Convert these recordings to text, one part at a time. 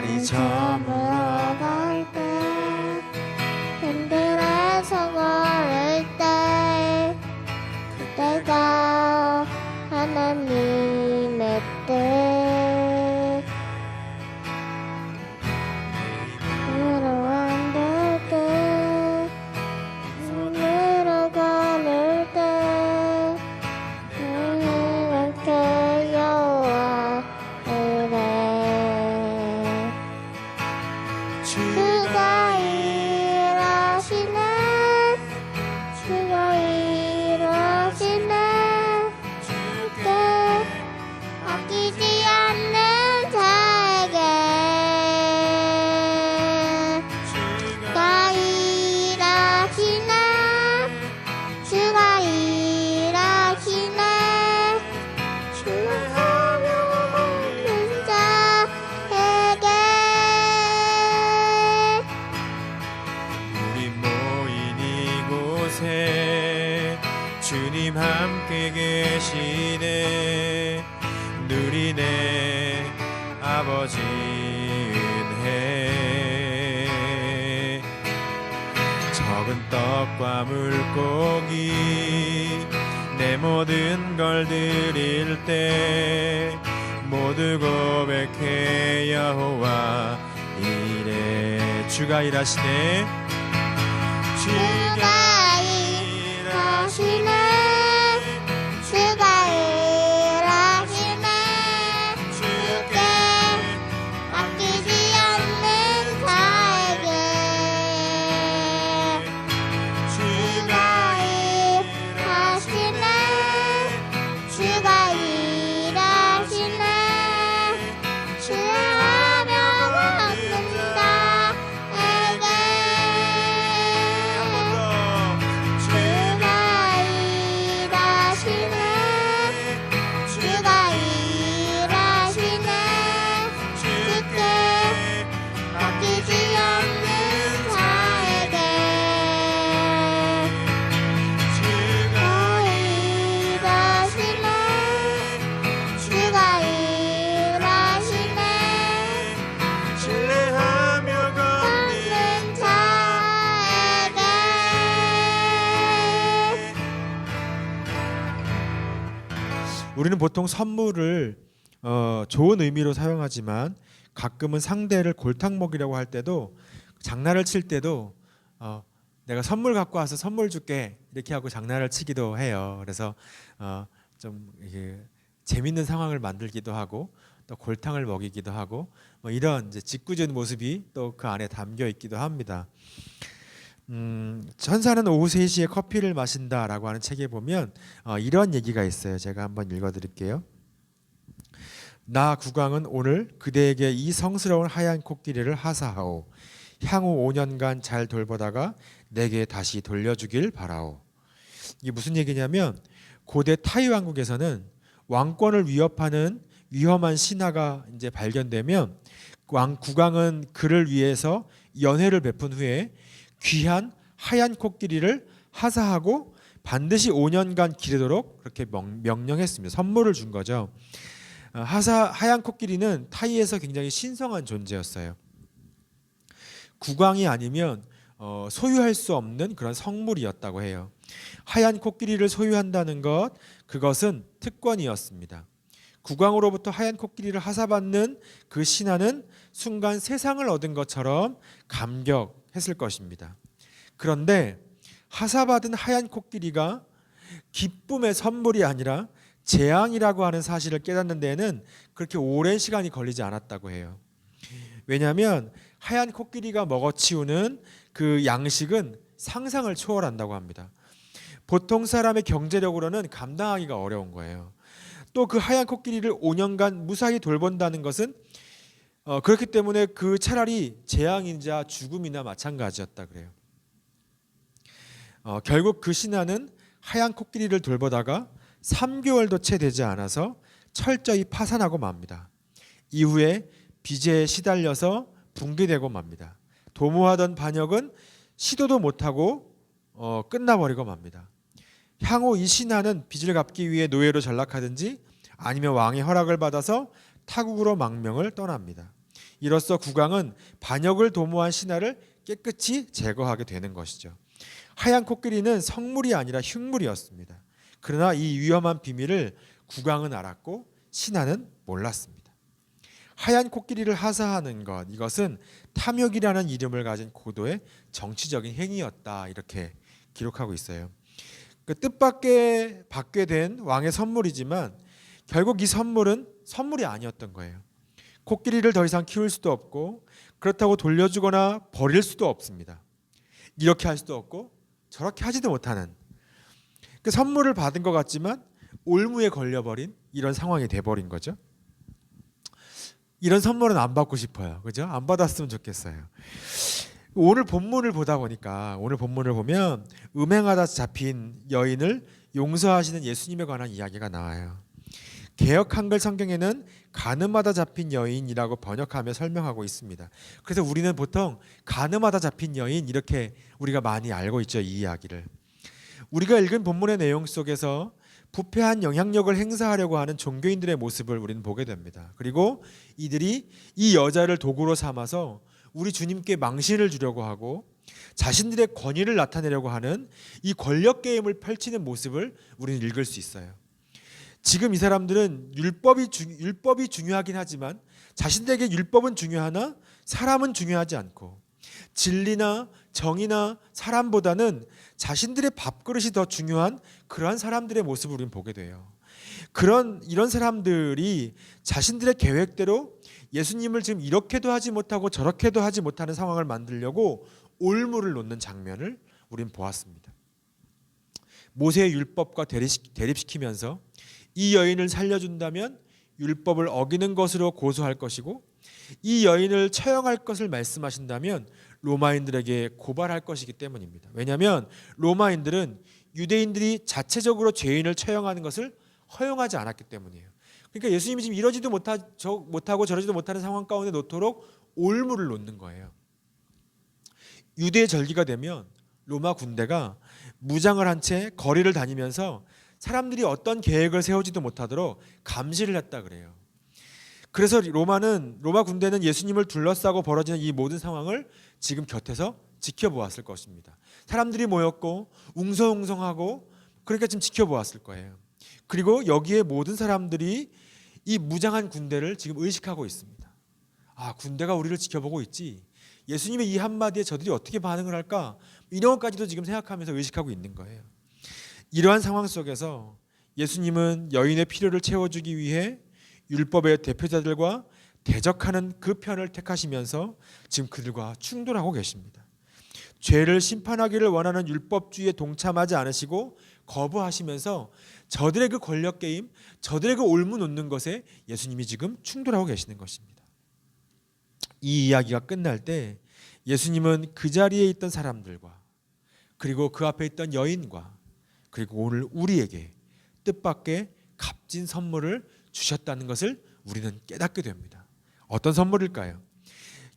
날이 저물어 갈 때 팬들에서 걸을 때 그때가 하나님의 때 으로 안될 때 손으로 걸을 때 이렇게 여호와 이래 주가 일하시네 주가 일하시네 주께 아끼지 않는 자에게 주가 일하시네 주가 일하시네 주하며 먹는 자에게 우리 모인 이곳에 주님 함께 계시네. 누리네 아버지 은혜. 적은 떡과 물고기 내 모든 걸 드릴 때 모두 고백해 여호와 이래. 주가 일하시네 주가 일하시네 주가 일하시네 주께 아끼지 않는 자에게 주가 일하시네 주가 일하시네 주하며 먹는 자에게 주가 일하시네 주가 일하시네 주께 아끼지 않는 자에게 주가 일하시네 주가 일하시네 신뢰하며 걷는 자에게 우리는 보통 선물을 좋은 의미로 사용하지만 가끔은 상대를 골탕 먹이려고 할 때도 장난을 칠 때도 내가 선물 갖고 와서 선물 줄게 이렇게 하고 장난을 치기도 해요. 그래서 좀 이게 재밌는 상황을 만들기도 하고 또 골탕을 먹이기도 하고 뭐 이런 이제 짓궂은 모습이 또 그 안에 담겨 있기도 합니다. 천사는 오후 3시에 커피를 마신다라고 하는 책에 보면 이런 얘기가 있어요. 제가 한번 읽어드릴게요. 나 국왕은 오늘 그대에게 이 성스러운 하얀 코끼리를 하사하오. 향후 5년간 잘 돌보다가 내게 다시 돌려주길 바라오. 이게 무슨 얘기냐면 고대 타이 왕국에서는 왕권을 위협하는 위험한 신하가 이제 발견되면 국왕은 그를 위해서 연회를 베푼 후에 귀한 하얀 코끼리를 하사하고 반드시 5년간 기르도록 그렇게 명령했습니다. 선물을 준 거죠. 하얀 코끼리는 타이에서 굉장히 신성한 존재였어요. 국왕이 아니면 소유할 수 없는 그런 성물이었다고 해요. 하얀 코끼리를 소유한다는 그것은 특권이었습니다. 국왕으로부터 하얀 코끼리를 하사받는 그 신하는 순간 세상을 얻은 것처럼 감격했을 것입니다. 그런데 하사받은 하얀 코끼리가 기쁨의 선물이 아니라 재앙이라고 하는 사실을 깨닫는 데에는 그렇게 오랜 시간이 걸리지 않았다고 해요. 왜냐하면 하얀 코끼리가 먹어치우는 그 양식은 상상을 초월한다고 합니다. 보통 사람의 경제력으로는 감당하기가 어려운 거예요. 또 그 하얀 코끼리를 5년간 무사히 돌본다는 것은 그렇기 때문에 그 차라리 재앙이자 죽음이나 마찬가지였다 그래요. 결국 그 신하는 하얀 코끼리를 돌보다가 3개월도 채 되지 않아서 철저히 파산하고 맙니다. 이후에 빚에 시달려서 붕괴되고 맙니다. 도모하던 반역은 시도도 못하고 끝나버리고 맙니다. 향후 이 신하는 빚을 갚기 위해 노예로 전락하든지 아니면 왕의 허락을 받아서 타국으로 망명을 떠납니다. 이로써 국왕은 반역을 도모한 신하를 깨끗이 제거하게 되는 것이죠. 하얀 코끼리는 성물이 아니라 흉물이었습니다. 그러나 이 위험한 비밀을 국왕은 알았고 신하는 몰랐습니다. 하얀 코끼리를 하사하는 것, 이것은 탐욕이라는 이름을 가진 고도의 정치적인 행위였다, 이렇게 기록하고 있어요. 그 뜻밖의 받게 된 왕의 선물이지만 결국 이 선물은 선물이 아니었던 거예요. 코끼리를 더 이상 키울 수도 없고 그렇다고 돌려주거나 버릴 수도 없습니다. 이렇게 할 수도 없고 저렇게 하지도 못하는, 그 선물을 받은 것 같지만 올무에 걸려버린 이런 상황이 돼버린 거죠. 이런 선물은 안 받고 싶어요. 그죠? 안 받았으면 좋겠어요. 오늘 본문을 보다 보니까, 오늘 본문을 보면 음행하다 잡힌 여인을 용서하시는 예수님에 관한 이야기가 나와요. 개역 한글 성경에는 간음하다 잡힌 여인이라고 번역하며 설명하고 있습니다. 그래서 우리는 보통 간음하다 잡힌 여인 이렇게 우리가 많이 알고 있죠, 이 이야기를. 우리가 읽은 본문의 내용 속에서 부패한 영향력을 행사하려고 하는 종교인들의 모습을 우리는 보게 됩니다. 그리고 이들이 이 여자를 도구로 삼아서 우리 주님께 망신을 주려고 하고 자신들의 권위를 나타내려고 하는 이 권력 게임을 펼치는 모습을 우리는 읽을 수 있어요. 지금 이 사람들은 율법이 중요하긴 하지만 자신들에게 율법은 중요하나 사람은 중요하지 않고 진리나 정의나 사람보다는 자신들의 밥그릇이 더 중요한 그러한 사람들의 모습을 우리는 보게 돼요. 이런 사람들이 자신들의 계획대로 예수님을 지금 이렇게도 하지 못하고 저렇게도 하지 못하는 상황을 만들려고 올무를 놓는 장면을 우리는 보았습니다. 모세의 율법과 대립시키면서 이 여인을 살려준다면 율법을 어기는 것으로 고소할 것이고 이 여인을 처형할 것을 말씀하신다면 로마인들에게 고발할 것이기 때문입니다. 왜냐하면 로마인들은 유대인들이 자체적으로 죄인을 처형하는 것을 허용하지 않았기 때문이에요. 그러니까 예수님이 지금 이러지도 못하고 저러지도 못하는 상황 가운데 놓도록 올무를 놓는 거예요. 유대 절기가 되면 로마 군대가 무장을 한 채 거리를 다니면서 사람들이 어떤 계획을 세우지도 못하도록 감시를 했다 그래요. 그래서 로마 군대는 예수님을 둘러싸고 벌어지는 이 모든 상황을 지금 곁에서 지켜보았을 것입니다. 사람들이 모였고 웅성웅성하고 그러니까 지금 지켜보았을 거예요. 그리고 여기에 모든 사람들이 이 무장한 군대를 지금 의식하고 있습니다. 아, 군대가 우리를 지켜보고 있지. 예수님의 이 한마디에 저들이 어떻게 반응을 할까? 이런 것까지도 지금 생각하면서 의식하고 있는 거예요. 이러한 상황 속에서 예수님은 여인의 필요를 채워주기 위해 율법의 대표자들과 대적하는 그 편을 택하시면서 지금 그들과 충돌하고 계십니다. 죄를 심판하기를 원하는 율법주의에 동참하지 않으시고 거부하시면서 저들의 그 권력 게임, 저들의 그 올무 놓는 것에 예수님이 지금 충돌하고 계시는 것입니다. 이 이야기가 끝날 때 예수님은 그 자리에 있던 사람들과 그리고 그 앞에 있던 여인과 그리고 오늘 우리에게 뜻밖의 값진 선물을 주셨다는 것을 우리는 깨닫게 됩니다. 어떤 선물일까요?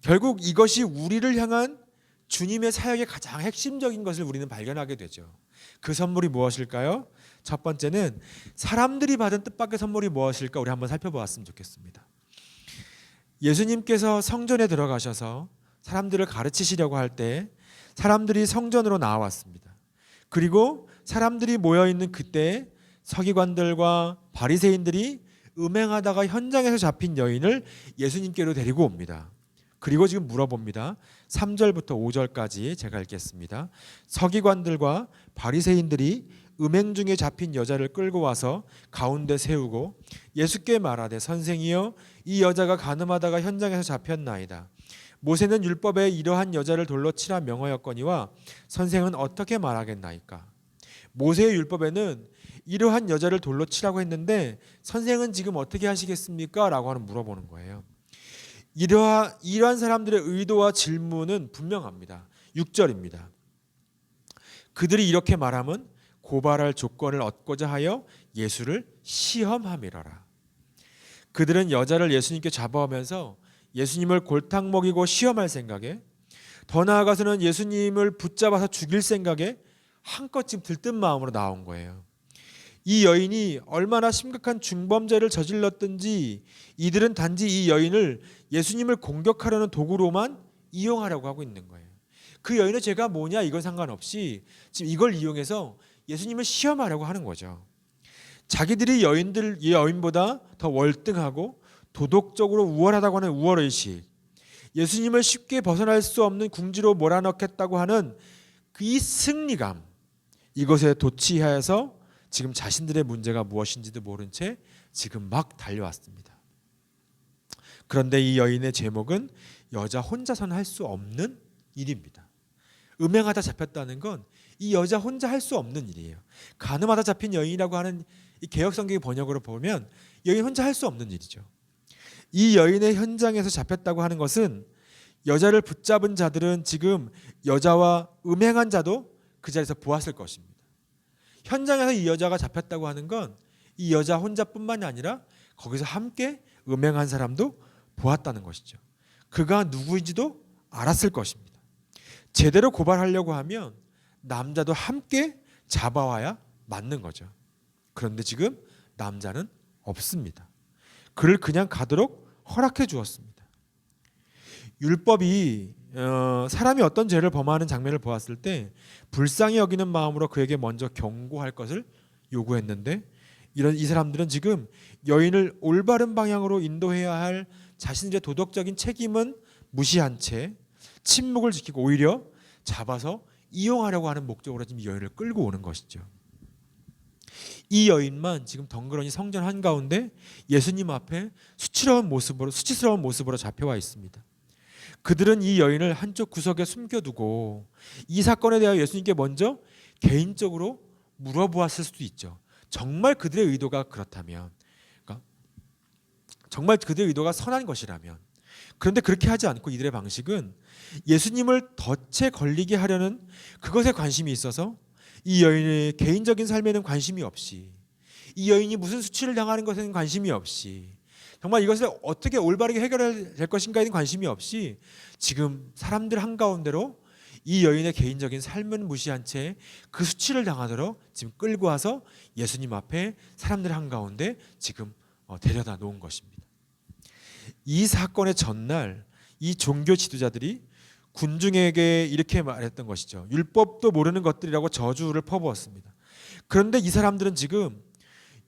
결국 이것이 우리를 향한 주님의 사역의 가장 핵심적인 것을 우리는 발견하게 되죠. 그 선물이 무엇일까요? 첫 번째는 사람들이 받은 뜻밖의 선물이 무엇일까 우리 한번 살펴보았으면 좋겠습니다. 예수님께서 성전에 들어가셔서 사람들을 가르치시려고 할 때 사람들이 성전으로 나왔습니다. 그리고 사람들이 모여있는 그때 서기관들과 바리새인들이 음행하다가 현장에서 잡힌 여인을 예수님께로 데리고 옵니다. 그리고 지금 물어봅니다. 3절부터 5절까지 제가 읽겠습니다. 서기관들과 바리새인들이 음행 중에 잡힌 여자를 끌고 와서 가운데 세우고 예수께 말하되 선생이여 이 여자가 간음하다가 현장에서 잡혔나이다. 모세는 율법에 이러한 여자를 돌로 치라 명하였거니와 선생은 어떻게 말하겠나이까? 모세의 율법에는 이러한 여자를 돌로 치라고 했는데 선생은 지금 어떻게 하시겠습니까? 라고 물어보는 거예요. 이러한 사람들의 의도와 질문은 분명합니다. 6절입니다. 그들이 이렇게 말하면 고발할 조건을 얻고자 하여 예수를 시험함이러라. 그들은 여자를 예수님께 잡아오면서 예수님을 골탕 먹이고 시험할 생각에, 더 나아가서는 예수님을 붙잡아서 죽일 생각에 한껏 지금 들뜬 마음으로 나온 거예요. 이 여인이 얼마나 심각한 중범죄를 저질렀든지 이들은 단지 이 여인을 예수님을 공격하려는 도구로만 이용하려고 하고 있는 거예요. 그 여인의 죄가 뭐냐 이건 상관없이 지금 이걸 이용해서 예수님을 시험하려고 하는 거죠. 자기들이 이 여인보다 더 월등하고 도덕적으로 우월하다고 하는 우월의식, 예수님을 쉽게 벗어날 수 없는 궁지로 몰아넣겠다고 하는 그 이 승리감, 이것에 도취하여서 지금 자신들의 문제가 무엇인지도 모른 채 지금 막 달려왔습니다. 그런데 이 여인의 제목은 여자 혼자서는 할 수 없는 일입니다. 음행하다 잡혔다는 건 이 여자 혼자 할 수 없는 일이에요. 간음하다 잡힌 여인이라고 하는 이 개역성경 번역으로 보면 여인 혼자 할 수 없는 일이죠. 이 여인의 현장에서 잡혔다고 하는 것은 여자를 붙잡은 자들은 지금 여자와 음행한 자도 그 자리에서 보았을 것입니다. 현장에서 이 여자가 잡혔다고 하는 건 이 여자 혼자뿐만이 아니라 거기서 함께 음행한 사람도 보았다는 것이죠. 그가 누구인지도 알았을 것입니다. 제대로 고발하려고 하면 남자도 함께 잡아와야 맞는 거죠. 그런데 지금 남자는 없습니다. 그를 그냥 가도록 허락해 주었습니다. 율법이 사람이 어떤 죄를 범하는 장면을 보았을 때 불쌍히 여기는 마음으로 그에게 먼저 경고할 것을 요구했는데 이 사람들은 지금 여인을 올바른 방향으로 인도해야 할 자신들의 도덕적인 책임은 무시한 채 침묵을 지키고 오히려 잡아서 이용하려고 하는 목적으로 지금 여인을 끌고 오는 것이죠. 이 여인만 지금 덩그러니 성전 한가운데 예수님 앞에 수치스러운 모습으로 잡혀와 있습니다. 그들은 이 여인을 한쪽 구석에 숨겨두고 이 사건에 대하여 예수님께 먼저 개인적으로 물어보았을 수도 있죠. 정말 그들의 의도가 그렇다면, 그러니까 정말 그들의 의도가 선한 것이라면. 그런데 그렇게 하지 않고 이들의 방식은 예수님을 덫에 걸리게 하려는 그것에 관심이 있어서 이 여인의 개인적인 삶에는 관심이 없이, 이 여인이 무슨 수치를 당하는 것에는 관심이 없이, 정말 이것을 어떻게 올바르게 해결될 것인가에는 관심이 없이 지금 사람들 한가운데로 이 여인의 개인적인 삶은 무시한 채 그 수치를 당하도록 지금 끌고 와서 예수님 앞에 사람들 한가운데 지금 데려다 놓은 것입니다. 이 사건의 전날 이 종교 지도자들이 군중에게 이렇게 말했던 것이죠. 율법도 모르는 것들이라고 저주를 퍼부었습니다. 그런데 이 사람들은 지금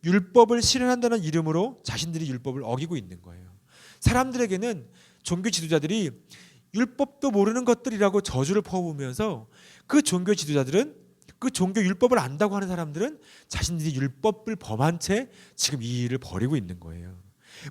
율법을 실현한다는 이름으로 자신들이 율법을 어기고 있는 거예요. 사람들에게는 종교 지도자들이 율법도 모르는 것들이라고 저주를 퍼부으면서 그 종교 지도자들은, 그 종교 율법을 안다고 하는 사람들은 자신들이 율법을 범한 채 지금 이 일을 벌이고 있는 거예요.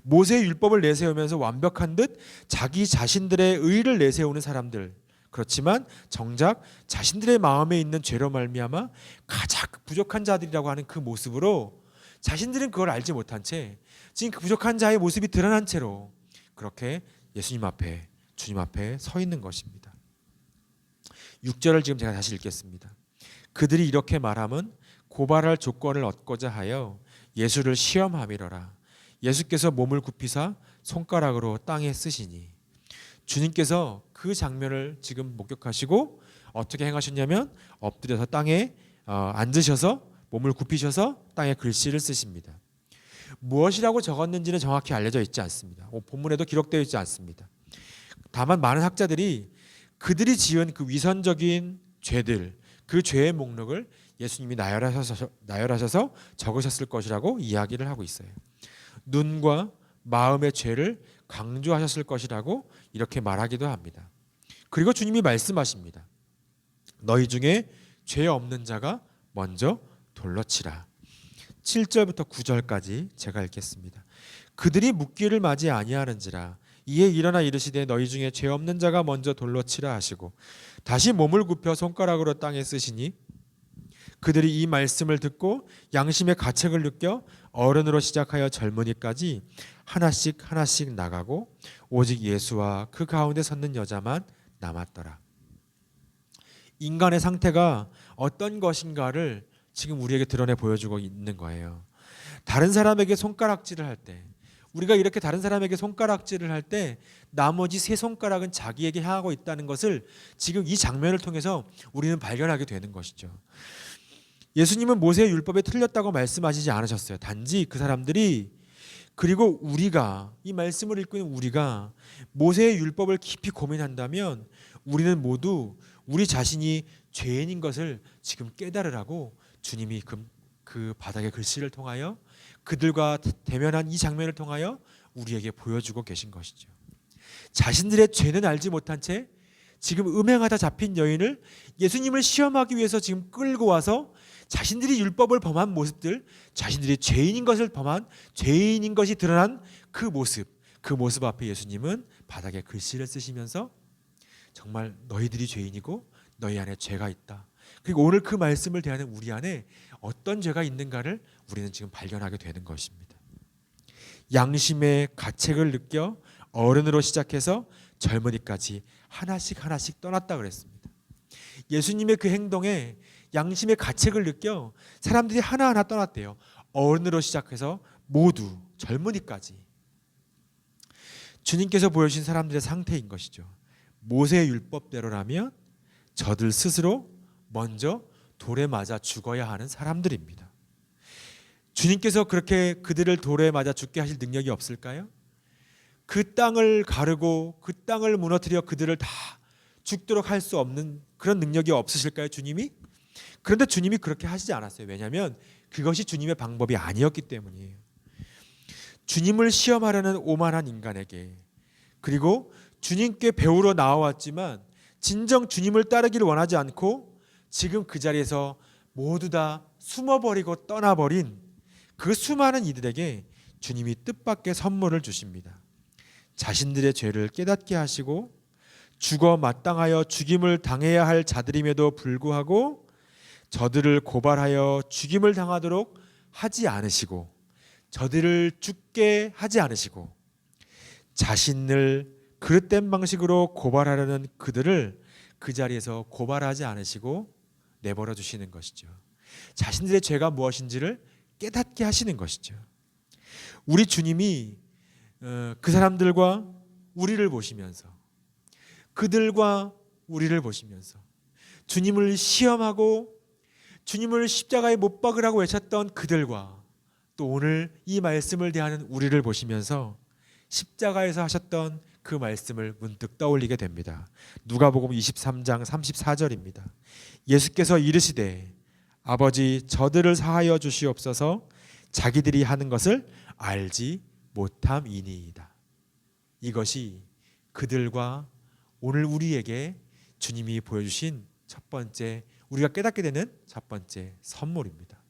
모세의 율법을 내세우면서 완벽한 듯 자기 자신들의 의를 내세우는 사람들, 그렇지만 정작 자신들의 마음에 있는 죄로 말미암아 가장 부족한 자들이라고 하는 그 모습으로 자신들은 그걸 알지 못한 채 지금 그 부족한 자의 모습이 드러난 채로 그렇게 예수님 앞에, 주님 앞에 서 있는 것입니다. 6절을 지금 제가 다시 읽겠습니다. 그들이 이렇게 말함은 고발할 조건을 얻고자 하여 예수를 시험함이러라. 예수께서 몸을 굽히사 손가락으로 땅에 쓰시니. 주님께서 그 장면을 지금 목격하시고 어떻게 행하셨냐면 엎드려서 땅에 앉으셔서 몸을 굽히셔서 땅에 글씨를 쓰십니다. 무엇이라고 적었는지는 정확히 알려져 있지 않습니다. 본문에도 기록되어 있지 않습니다. 다만 많은 학자들이 그들이 지은 그 위선적인 죄들, 그 죄의 목록을 예수님이 나열하셔서 적으셨을 것이라고 이야기를 하고 있어요. 눈과 마음의 죄를 강조하셨을 것이라고 이렇게 말하기도 합니다. 그리고 주님이 말씀하십니다. 너희 중에 죄 없는 자가 먼저 돌로 치라. 7절부터 9절까지 제가 읽겠습니다. 그들이 묻기를 맞이 아니하는지라 이에 일어나 이르시되 너희 중에 죄 없는 자가 먼저 돌로 치라 하시고 다시 몸을 굽혀 손가락으로 땅에 쓰시니 그들이 이 말씀을 듣고 양심의 가책을 느껴 어른으로 시작하여 젊은이까지 하나씩 하나씩 나가고 오직 예수와 그 가운데 섰는 여자만 남았더라. 인간의 상태가 어떤 것인가를 지금 우리에게 드러내 보여주고 있는 거예요. 다른 사람에게 손가락질을 할 때, 우리가 이렇게 다른 사람에게 손가락질을 할 때 나머지 세 손가락은 자기에게 향하고 있다는 것을 지금 이 장면을 통해서 우리는 발견하게 되는 것이죠. 예수님은 모세의 율법에 틀렸다고 말씀하시지 않으셨어요. 단지 그 사람들이, 그리고 우리가, 이 말씀을 읽고 있는 우리가 모세의 율법을 깊이 고민한다면 우리는 모두 우리 자신이 죄인인 것을 지금 깨달으라고 주님이 그 바닥의 글씨를 통하여, 그들과 대면한 이 장면을 통하여 우리에게 보여주고 계신 것이죠. 자신들의 죄는 알지 못한 채 지금 음행하다 잡힌 여인을 예수님을 시험하기 위해서 지금 끌고 와서 자신들이 율법을 범한 모습들, 자신들이 죄인인 것이 드러난 그 모습 앞에 예수님은 바닥에 글씨를 쓰시면서 정말 너희들이 죄인이고 너희 안에 죄가 있다. 그리고 오늘 그 말씀을 대하는 우리 안에 어떤 죄가 있는가를 우리는 지금 발견하게 되는 것입니다. 양심의 가책을 느껴 어른으로 시작해서 젊은이까지 하나씩 떠났다 그랬습니다. 예수님의 그 행동에 양심의 가책을 느껴 사람들이 하나하나 떠났대요. 어른으로 시작해서 모두 젊은이까지. 주님께서 보여주신 사람들의 상태인 것이죠. 모세의 율법대로라면 저들 스스로 먼저 돌에 맞아 죽어야 하는 사람들입니다. 주님께서 그렇게 그들을 돌에 맞아 죽게 하실 능력이 없을까요? 그 땅을 가르고 그 땅을 무너뜨려 그들을 다 죽도록 할 수 없는 그런 능력이 없으실까요, 주님이? 그런데 주님이 그렇게 하시지 않았어요. 왜냐하면 그것이 주님의 방법이 아니었기 때문이에요. 주님을 시험하려는 오만한 인간에게, 그리고 주님께 배우러 나와왔지만 진정 주님을 따르기를 원하지 않고 지금 그 자리에서 모두 다 숨어버리고 떠나버린 그 수많은 이들에게 주님이 뜻밖의 선물을 주십니다. 자신들의 죄를 깨닫게 하시고 죽어 마땅하여 죽임을 당해야 할 자들임에도 불구하고 저들을 고발하여 죽임을 당하도록 하지 않으시고, 저들을 죽게 하지 않으시고, 자신을 그릇된 방식으로 고발하려는 그들을 그 자리에서 고발하지 않으시고 내버려 두시는 것이죠. 자신들의 죄가 무엇인지를 깨닫게 하시는 것이죠. 우리 주님이 그 사람들과 우리를 보시면서, 그들과 우리를 보시면서 주님을 시험하고 주님을 십자가에 못 박으라고 외쳤던 그들과 또 오늘 이 말씀을 대하는 우리를 보시면서 십자가에서 하셨던 그 말씀을 문득 떠올리게 됩니다. 누가복음 23장 34절입니다. 예수께서 이르시되 아버지 저들을 사하여 주시옵소서 자기들이 하는 것을 알지 못함이니이다. 이것이 그들과 오늘 우리에게 주님이 보여주신 첫 번째, 우리가 깨닫게 되는 첫 번째 선물입니다.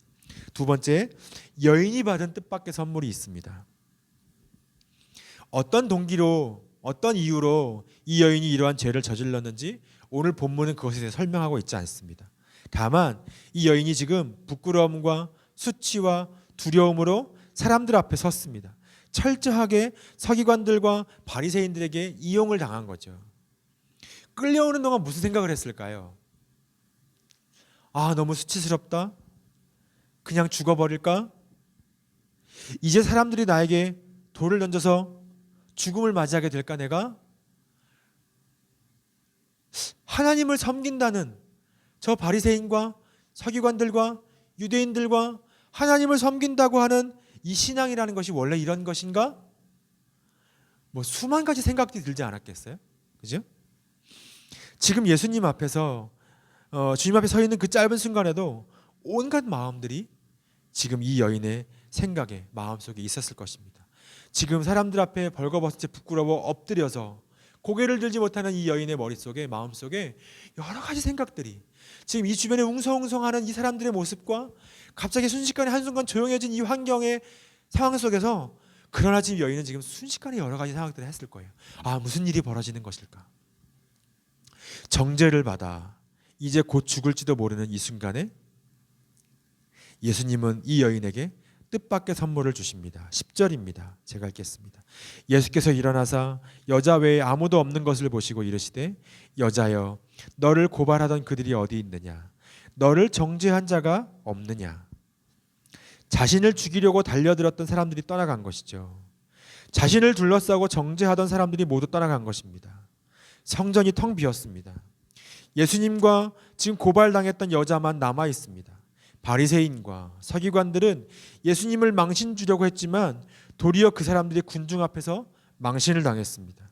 두 번째, 여인이 받은 뜻밖의 선물이 있습니다. 어떤 동기로, 어떤 이유로 이 여인이 이러한 죄를 저질렀는지 오늘 본문은 그것에 대해 설명하고 있지 않습니다. 다만 이 여인이 지금 부끄러움과 수치와 두려움으로 사람들 앞에 섰습니다. 철저하게 서기관들과 바리새인들에게 이용을 당한 거죠. 끌려오는 동안 무슨 생각을 했을까요? 아, 너무 수치스럽다. 그냥 죽어버릴까? 이제 사람들이 나에게 돌을 던져서 죽음을 맞이하게 될까 내가? 하나님을 섬긴다는 저 바리새인과 서기관들과 유대인들과 하나님을 섬긴다고 하는 이 신앙이라는 것이 원래 이런 것인가? 뭐 수만 가지 생각들이 들지 않았겠어요? 그죠? 지금 예수님 앞에서 주님 앞에 서 있는 그 짧은 순간에도 온갖 마음들이 지금 이 여인의 생각에, 마음속에 있었을 것입니다. 지금 사람들 앞에 벌거벗은 채 부끄러워 엎드려서 고개를 들지 못하는 이 여인의 머릿속에, 마음속에 여러 가지 생각들이, 지금 이 주변에 웅성웅성하는 이 사람들의 모습과 갑자기 순식간에 한순간 조용해진 이 환경의 상황 속에서, 그러나 지금 여인은 지금 순식간에 여러 가지 생각들을 했을 거예요. 아, 무슨 일이 벌어지는 것일까? 정죄를 받아 이제 곧 죽을지도 모르는 이 순간에 예수님은 이 여인에게 뜻밖의 선물을 주십니다. 10절입니다. 제가 읽겠습니다. 예수께서 일어나사 여자 외에 아무도 없는 것을 보시고 이르시되 여자여 너를 고발하던 그들이 어디 있느냐? 너를 정죄한 자가 없느냐? 자신을 죽이려고 달려들었던 사람들이 떠나간 것이죠. 자신을 둘러싸고 정죄하던 사람들이 모두 떠나간 것입니다. 성전이 텅 비었습니다. 예수님과 지금 고발당했던 여자만 남아 있습니다. 바리새인과 서기관들은 예수님을 망신 주려고 했지만 도리어 그 사람들이 군중 앞에서 망신을 당했습니다.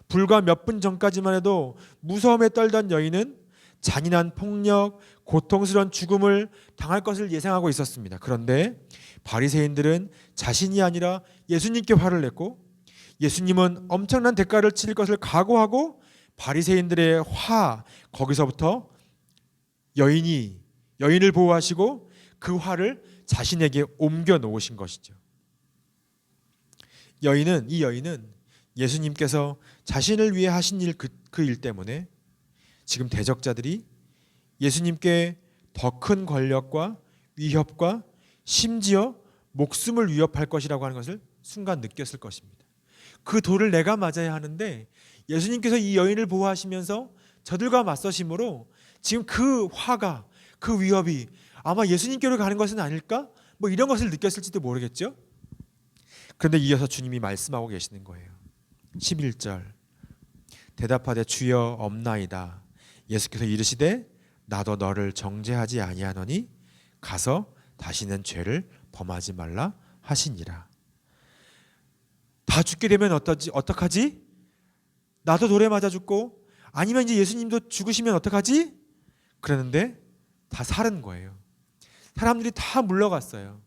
불과 몇 분 전까지만 해도 무서움에 떨던 여인은 잔인한 폭력, 고통스러운 죽음을 당할 것을 예상하고 있었습니다. 그런데 바리새인들은 자신이 아니라 예수님께 화를 냈고 예수님은 엄청난 대가를 치를 것을 각오하고 바리새인들의 거기서부터 여인을 보호하시고 그 화를 자신에게 옮겨 놓으신 것이죠. 이 여인은 예수님께서 자신을 위해 하신 일 그 일 때문에 지금 대적자들이 예수님께 더 큰 권력과 위협과 심지어 목숨을 위협할 것이라고 하는 것을 순간 느꼈을 것입니다. 그 돌을 내가 맞아야 하는데 예수님께서 이 여인을 보호하시면서 저들과 맞서심으로 지금 그 화가, 그 위협이 아마 예수님께로 가는 것은 아닐까? 뭐 이런 것을 느꼈을지도 모르겠죠. 그런데 이어서 주님이 말씀하고 계시는 거예요. 11절 대답하되 주여 없나이다. 예수께서 이르시되 나도 너를 정죄하지 아니하노니 가서 다시는 죄를 범하지 말라 하시니라. 다 죽게 되면 어떡하지? 나도 돌에 맞아 죽고 아니면 이제 예수님도 죽으시면 어떡하지? 그러는데 다 살은 거예요. 사람들이 다 물러갔어요.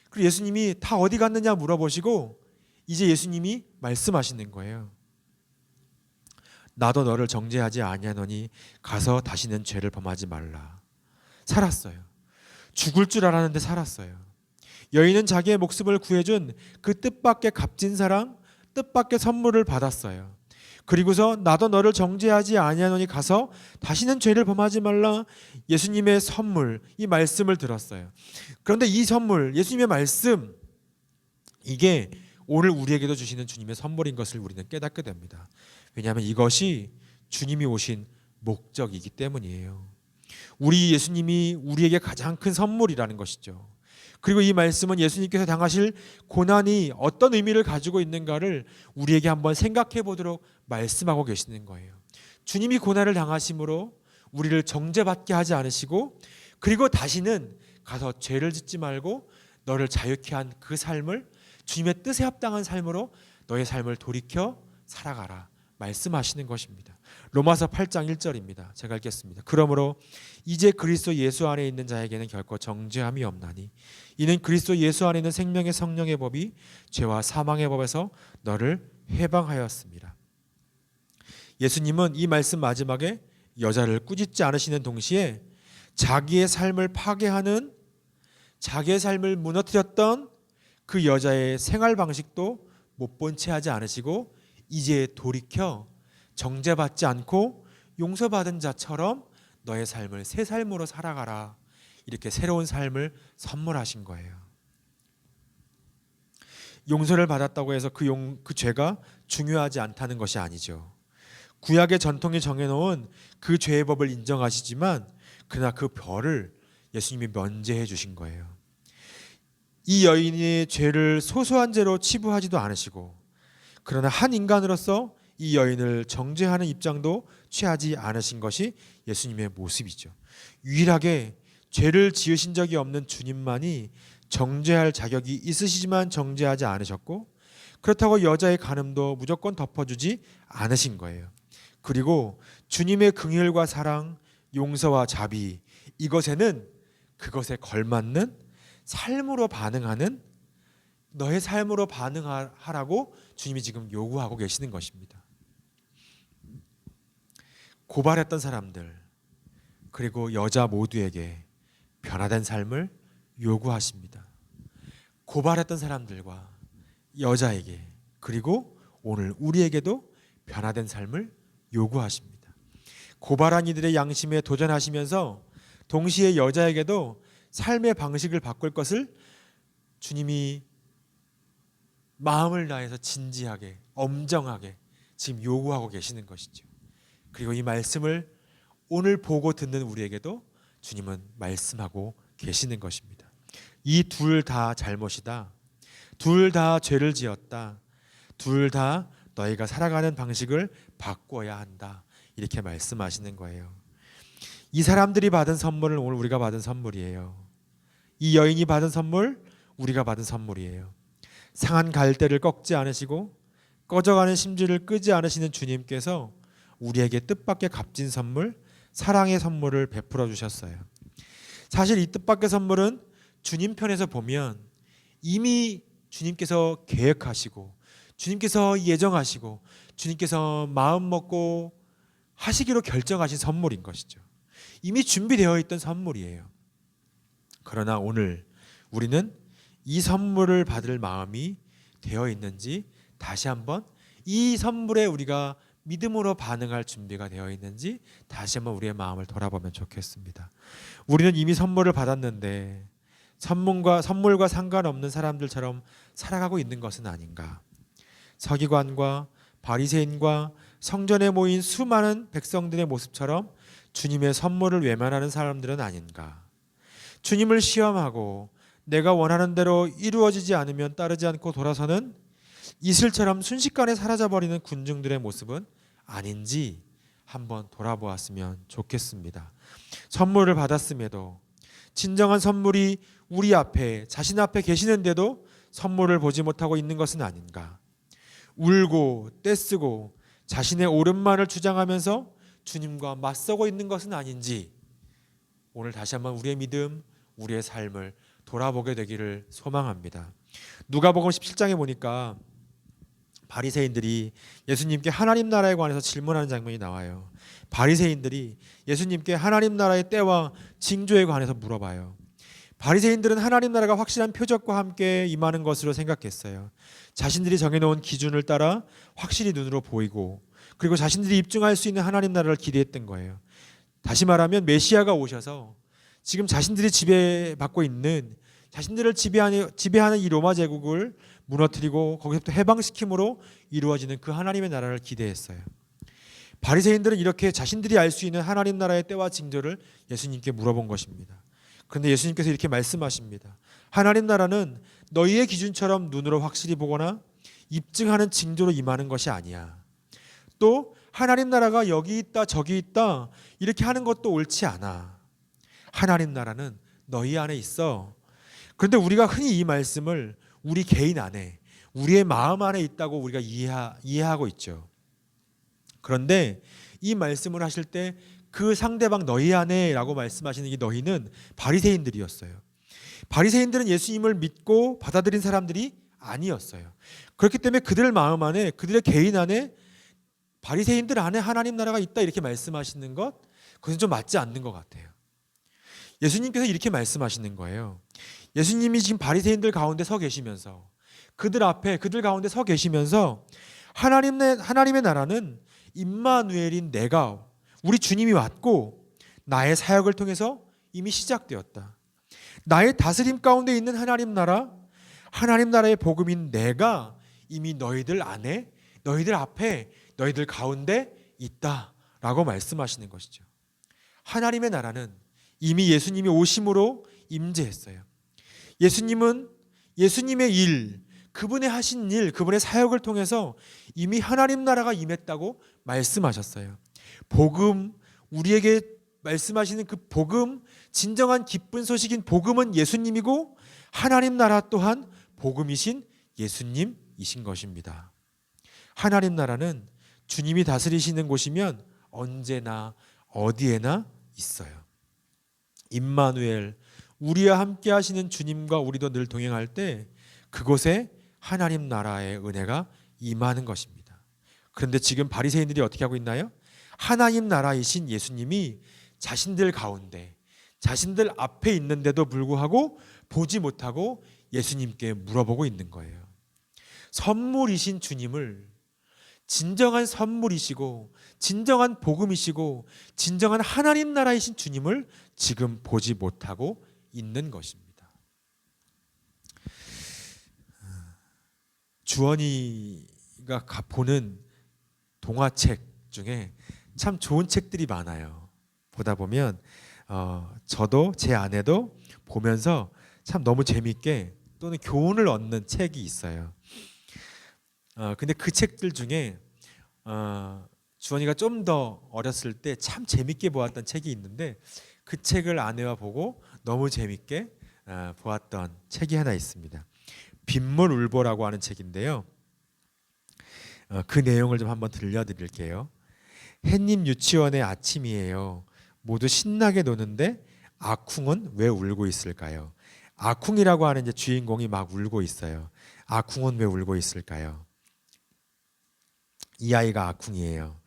그리고 예수님이 다 어디 갔느냐 물어보시고 이제 예수님이 말씀하시는 거예요. 나도 너를 정죄하지 아니하노니 가서 다시는 죄를 범하지 말라. 살았어요. 죽을 줄 알았는데 살았어요. 여인은 자기의 목숨을 구해준 그 뜻밖의 값진 사랑, 뜻밖의 선물을 받았어요. 그리고서 나도 너를 정죄하지 아니하노니 가서 다시는 죄를 범하지 말라. 예수님의 선물, 이 말씀을 들었어요. 그런데 이 선물, 예수님의 말씀, 이게 오늘 우리에게도 주시는 주님의 선물인 것을 우리는 깨닫게 됩니다. 왜냐하면 이것이 주님이 오신 목적이기 때문이에요. 우리 예수님이 우리에게 가장 큰 선물이라는 것이죠. 그리고 이 말씀은 예수님께서 당하실 고난이 어떤 의미를 가지고 있는가를 우리에게 한번 생각해 보도록 말씀하고 계시는 거예요. 주님이 고난을 당하심으로 우리를 정죄받게 하지 않으시고 그리고 다시는 가서 죄를 짓지 말고 너를 자유케 한 그 삶을 주님의 뜻에 합당한 삶으로 너의 삶을 돌이켜 살아가라 말씀하시는 것입니다. 로마서 8장 1절입니다. 제가 읽겠습니다. 그러므로 이제 그리스도 예수 안에 있는 자에게는 결코 정죄함이 없나니 이는 그리스도 예수 안에 있는 생명의 성령의 법이 죄와 사망의 법에서 너를 해방하였습니다. 예수님은 이 말씀 마지막에 여자를 꾸짖지 않으시는 동시에 자기의 삶을 파괴하는, 자기의 삶을 무너뜨렸던 그 여자의 생활 방식도 못 본 채 하지 않으시고 이제 돌이켜 정죄받지 않고 용서받은 자처럼 너의 삶을 새 삶으로 살아가라. 이렇게 새로운 삶을 선물하신 거예요. 용서를 받았다고 해서 그 죄가 중요하지 않다는 것이 아니죠. 구약의 전통이 정해놓은 그 죄의 법을 인정하시지만 그러나 그 벌을 예수님이 면제해 주신 거예요. 이 여인의 죄를 소소한 죄로 치부하지도 않으시고 그러나 한 인간으로서 이 여인을 정죄하는 입장도 취하지 않으신 것이 예수님의 모습이죠. 유일하게 죄를 지으신 적이 없는 주님만이 정죄할 자격이 있으시지만 정죄하지 않으셨고 그렇다고 여자의 간음도 무조건 덮어주지 않으신 거예요. 그리고 주님의 긍휼과 사랑, 용서와 자비, 이것에는 그것에 걸맞는 삶으로 반응하는, 너의 삶으로 반응하라고 주님이 지금 요구하고 계시는 것입니다. 고발했던 사람들 그리고 여자 모두에게 변화된 삶을 요구하십니다. 고발했던 사람들과 여자에게 그리고 오늘 우리에게도 변화된 삶을 요구하십니다. 고발한 이들의 양심에 도전하시면서 동시에 여자에게도 삶의 방식을 바꿀 것을 주님이 마음을 다해서 진지하게 엄정하게 지금 요구하고 계시는 것이죠. 그리고 이 말씀을 오늘 보고 듣는 우리에게도 주님은 말씀하고 계시는 것입니다. 이 둘 다 잘못이다. 둘 다 죄를 지었다. 둘 다 너희가 살아가는 방식을 바꿔야 한다. 이렇게 말씀하시는 거예요. 이 사람들이 받은 선물은 오늘 우리가 받은 선물이에요. 이 여인이 받은 선물, 우리가 받은 선물이에요. 상한 갈대를 꺾지 않으시고 꺼져가는 심지를 끄지 않으시는 주님께서 우리에게 뜻밖의 값진 선물, 사랑의 선물을 베풀어 주셨어요. 사실 이 뜻밖의 선물은 주님 편에서 보면 이미 주님께서 계획하시고 주님께서 예정하시고 주님께서 마음 먹고 하시기로 결정하신 선물인 것이죠. 이미 준비되어 있던 선물이에요. 그러나 오늘 우리는 이 선물을 받을 마음이 되어 있는지, 다시 한번 이 선물에 우리가 믿음으로 반응할 준비가 되어 있는지 다시 한번 우리의 마음을 돌아보면 좋겠습니다. 우리는 이미 선물을 받았는데 선물과 상관없는 사람들처럼 살아가고 있는 것은 아닌가? 서기관과 바리새인과 성전에 모인 수많은 백성들의 모습처럼 주님의 선물을 외면하는 사람들은 아닌가? 주님을 시험하고 내가 원하는 대로 이루어지지 않으면 따르지 않고 돌아서는 이슬처럼 순식간에 사라져버리는 군중들의 모습은 아닌지 한번 돌아보았으면 좋겠습니다. 선물을 받았음에도 진정한 선물이 우리 앞에, 자신 앞에 계시는데도 선물을 보지 못하고 있는 것은 아닌가? 울고 떼쓰고 자신의 옳은말을 주장하면서 주님과 맞서고 있는 것은 아닌지 오늘 다시 한번 우리의 믿음, 우리의 삶을 돌아보게 되기를 소망합니다. 누가복음 17장에 보니까 바리새인들이 예수님께 하나님 나라에 관해서 질문하는 장면이 나와요. 바리새인들이 예수님께 하나님 나라의 때와 징조에 관해서 물어봐요. 바리새인들은 하나님 나라가 확실한 표적과 함께 임하는 것으로 생각했어요. 자신들이 정해놓은 기준을 따라 확실히 눈으로 보이고 그리고 자신들이 입증할 수 있는 하나님 나라를 기대했던 거예요. 다시 말하면 메시아가 오셔서 지금 자신들이 지배받고 있는, 자신들을 지배하는 이 로마 제국을 무너뜨리고 거기서부터 해방시킴으로 이루어지는 그 하나님의 나라를 기대했어요. 바리새인들은 이렇게 자신들이 알 수 있는 하나님 나라의 때와 징조를 예수님께 물어본 것입니다. 그런데 예수님께서 이렇게 말씀하십니다. 하나님 나라는 너희의 기준처럼 눈으로 확실히 보거나 입증하는 징조로 임하는 것이 아니야. 또 하나님 나라가 여기 있다 저기 있다 이렇게 하는 것도 옳지 않아. 하나님 나라는 너희 안에 있어. 그런데 우리가 흔히 이 말씀을 우리 개인 안에, 우리의 마음 안에 있다고 우리가 이해하고 있죠. 그런데 이 말씀을 하실 때 그 상대방 너희 안에라고 말씀하시는 이 너희는 바리새인들이었어요. 바리새인들은 예수님을 믿고 받아들인 사람들이 아니었어요. 그렇기 때문에 그들 마음 안에, 그들의 개인 안에 바리새인들 안에 하나님 나라가 있다 이렇게 말씀하시는 것, 그것은 좀 맞지 않는 것 같아요. 예수님께서 이렇게 말씀하시는 거예요. 예수님이 지금 바리새인들 가운데 서 계시면서 그들 앞에, 그들 가운데 서 계시면서 하나님의 나라는 임마누엘인 내가, 우리 주님이 왔고 나의 사역을 통해서 이미 시작되었다. 나의 다스림 가운데 있는 하나님 나라의 복음인 내가 이미 너희들 안에, 너희들 앞에, 너희들 가운데 있다라고 말씀하시는 것이죠. 하나님의 나라는 이미 예수님이 오심으로 임재했어요. 예수님은 예수님의 일, 그분의 하신 일, 그분의 사역을 통해서 이미 하나님 나라가 임했다고 말씀하셨어요. 복음, 우리에게 말씀하시는 그 복음, 진정한 기쁜 소식인 복음은 예수님이고 하나님 나라 또한 복음이신 예수님이신 것입니다. 하나님 나라는 주님이 다스리시는 곳이면 언제나 어디에나 있어요. 임마누엘, 우리와 함께 하시는 주님과 우리도 늘 동행할 때 그곳에 하나님 나라의 은혜가 임하는 것입니다. 그런데 지금 바리새인들이 어떻게 하고 있나요? 하나님 나라이신 예수님이 자신들 가운데, 자신들 앞에 있는데도 불구하고 보지 못하고 예수님께 물어보고 있는 거예요. 선물이신 주님을, 진정한 선물이시고 진정한 복음이시고 진정한 하나님 나라이신 주님을 지금 보지 못하고 있는 것입니다. 주원이가 보는 동화책 중에 참 좋은 책들이 많아요. 보다 보면 저도 제 아내도 보면서 참 너무 재밌게 또는 교훈을 얻는 책이 있어요. 근데 그 책들 중에 주원이가 좀 더 어렸을 때 참 재밌게 보았던 책이 있는데 그 책을 아내와 보고 너무 재밌게 보았던 책이 하나 있습니다. 빗물울보라고 하는 책인데요. 그 내용을 좀 한번 들려드릴게요. 햇님 유치원의 아침이에요. 모두 신나게 노는데 아쿵은 왜 울고 있을까요? 아쿵이라고 하는 이제 주인공이 막 울고 있어요. 아쿵은 왜 울고 있을까요? 이 아이가 아쿵이에요.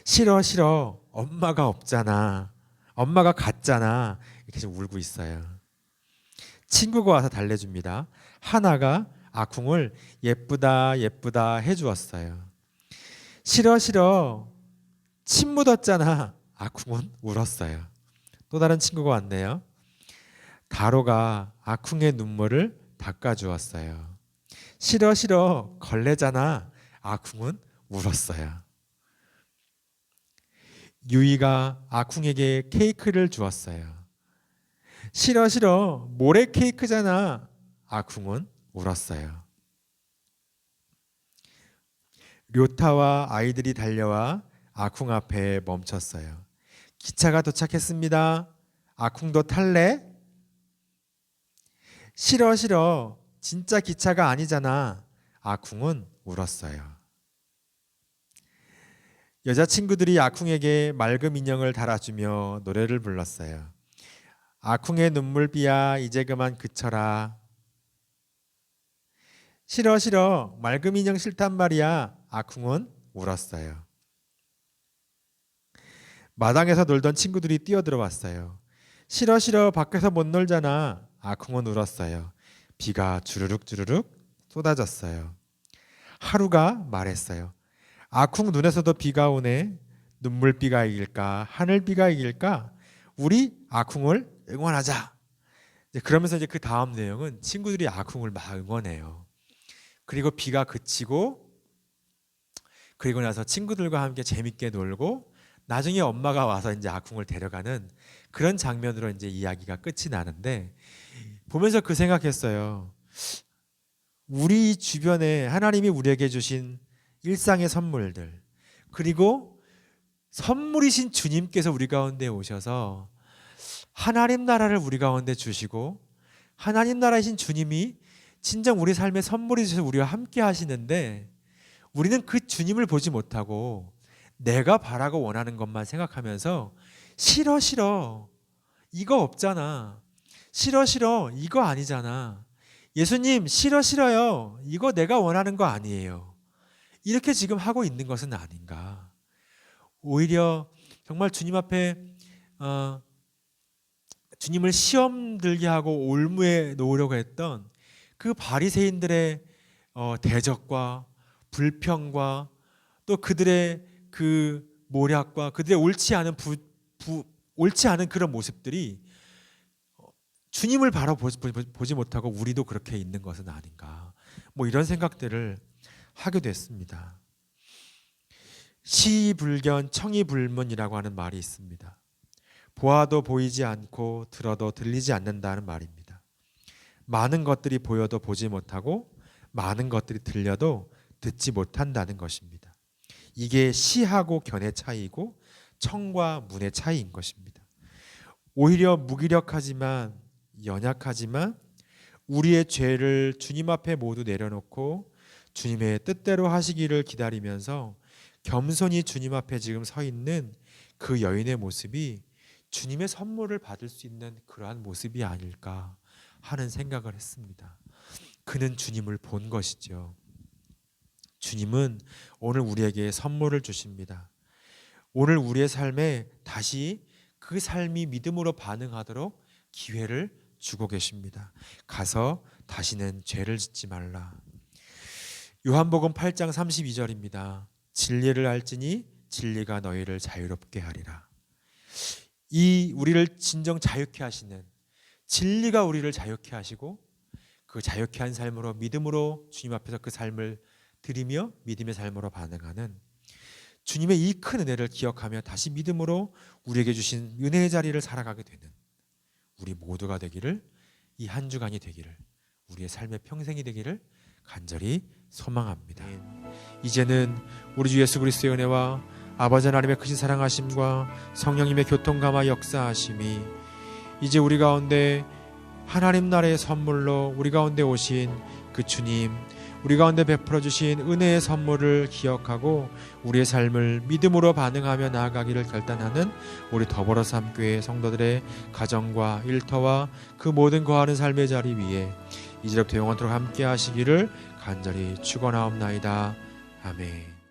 싫어 싫어 엄마가 없잖아. 엄마가 갔잖아. 이렇게 좀 울고 있어요. 친구가 와서 달래줍니다. 하나가 아쿵을 예쁘다 예쁘다 해주었어요. 싫어 싫어 침 묻었잖아. 아쿵은 울었어요. 또 다른 친구가 왔네요. 다로가 아쿵의 눈물을 닦아주었어요. 싫어 싫어 걸레잖아. 아쿵은 울었어요. 유이가 아쿵에게 케이크를 주었어요. 싫어 싫어 모래 케이크잖아. 아쿵은 울었어요. 료타와 아이들이 달려와 아쿵 앞에 멈췄어요. 기차가 도착했습니다. 아쿵도 탈래? 싫어 싫어 진짜 기차가 아니잖아. 아쿵은 울었어요. 여자친구들이 아쿵에게 맑은 인형을 달아주며 노래를 불렀어요. 아쿵의 눈물비야 이제 그만 그쳐라. 싫어 싫어 맑은 인형 싫단 말이야. 아쿵은 울었어요. 마당에서 놀던 친구들이 뛰어들어왔어요. 싫어 싫어 밖에서 못 놀잖아. 아쿵은 울었어요. 비가 주르륵 주르륵 쏟아졌어요. 하루가 말했어요. 아쿵 눈에서도 비가 오네. 눈물비가 이길까 하늘비가 이길까. 우리 아쿵을 응원하자. 그러면서 이제 그 다음 내용은 친구들이 아쿵을 막 응원해요. 그리고 비가 그치고 그리고 나서 친구들과 함께 재밌게 놀고 나중에 엄마가 와서 이제 아쿵을 데려가는 그런 장면으로 이제 이야기가 끝이 나는데, 보면서 그 생각했어요. 우리 주변에 하나님이 우리에게 주신 일상의 선물들, 그리고 선물이신 주님께서 우리 가운데 오셔서 하나님 나라를 우리 가운데 주시고, 하나님 나라이신 주님이 진정 우리 삶의 선물이 되셔서 우리와 함께 하시는데, 우리는 그 주님을 보지 못하고 내가 바라고 원하는 것만 생각하면서 싫어 싫어 이거 없잖아, 싫어 싫어 이거 아니잖아, 예수님 싫어 싫어요 이거 내가 원하는 거 아니에요, 이렇게 지금 하고 있는 것은 아닌가. 오히려 정말 주님 앞에 주님을 시험 들게 하고 올무에 놓으려고 했던 그 바리새인들의 대적과 불평과 또 그들의 그 모략과 그들의 옳지 않은 그런 모습들이 주님을 바라보지 못하고 우리도 그렇게 있는 것은 아닌가, 뭐 이런 생각들을 하게 됐습니다. 시불견 청이불문이라고 하는 말이 있습니다. 보아도 보이지 않고 들어도 들리지 않는다는 말입니다. 많은 것들이 보여도 보지 못하고 많은 것들이 들려도 듣지 못한다는 것입니다. 이게 시하고 견의 차이고 청과 문의 차이인 것입니다. 오히려 무기력하지만 연약하지만 우리의 죄를 주님 앞에 모두 내려놓고 주님의 뜻대로 하시기를 기다리면서 겸손히 주님 앞에 지금 서 있는 그 여인의 모습이 주님의 선물을 받을 수 있는 그러한 모습이 아닐까 하는 생각을 했습니다. 그는 주님을 본 것이죠. 주님은 오늘 우리에게 선물을 주십니다. 오늘 우리의 삶에 다시 그 삶이 믿음으로 반응하도록 기회를 주고 계십니다. 가서 다시는 죄를 짓지 말라. 요한복음 8장 32절입니다. 진리를 알지니 진리가 너희를 자유롭게 하리라. 이 우리를 진정 자유케 하시는 진리가 우리를 자유케 하시고, 그 자유케 한 삶으로 믿음으로 주님 앞에서 그 삶을 드리며 믿음의 삶으로 반응하는 주님의 이 큰 은혜를 기억하며 다시 믿음으로 우리에게 주신 은혜의 자리를 살아가게 되는 우리 모두가 되기를, 이 한 주간이 되기를, 우리의 삶의 평생이 되기를 간절히 소망합니다. 이제는 우리 주 예수 그리스도의 은혜와 아버지 하나님의 크신 사랑하심과 성령님의 교통감화 역사하심이 이제 우리 가운데 하나님 나라의 선물로 우리 가운데 오신 그 주님, 우리 가운데 베풀어 주신 은혜의 선물을 기억하고 우리의 삶을 믿음으로 반응하며 나아가기를 결단하는 우리 더불어 삶교회 성도들의 가정과 일터와 그 모든 거하는 삶의 자리 위에 이제부터 영원토록 함께 하시기를 간절히 축원하옵나이다. 아멘.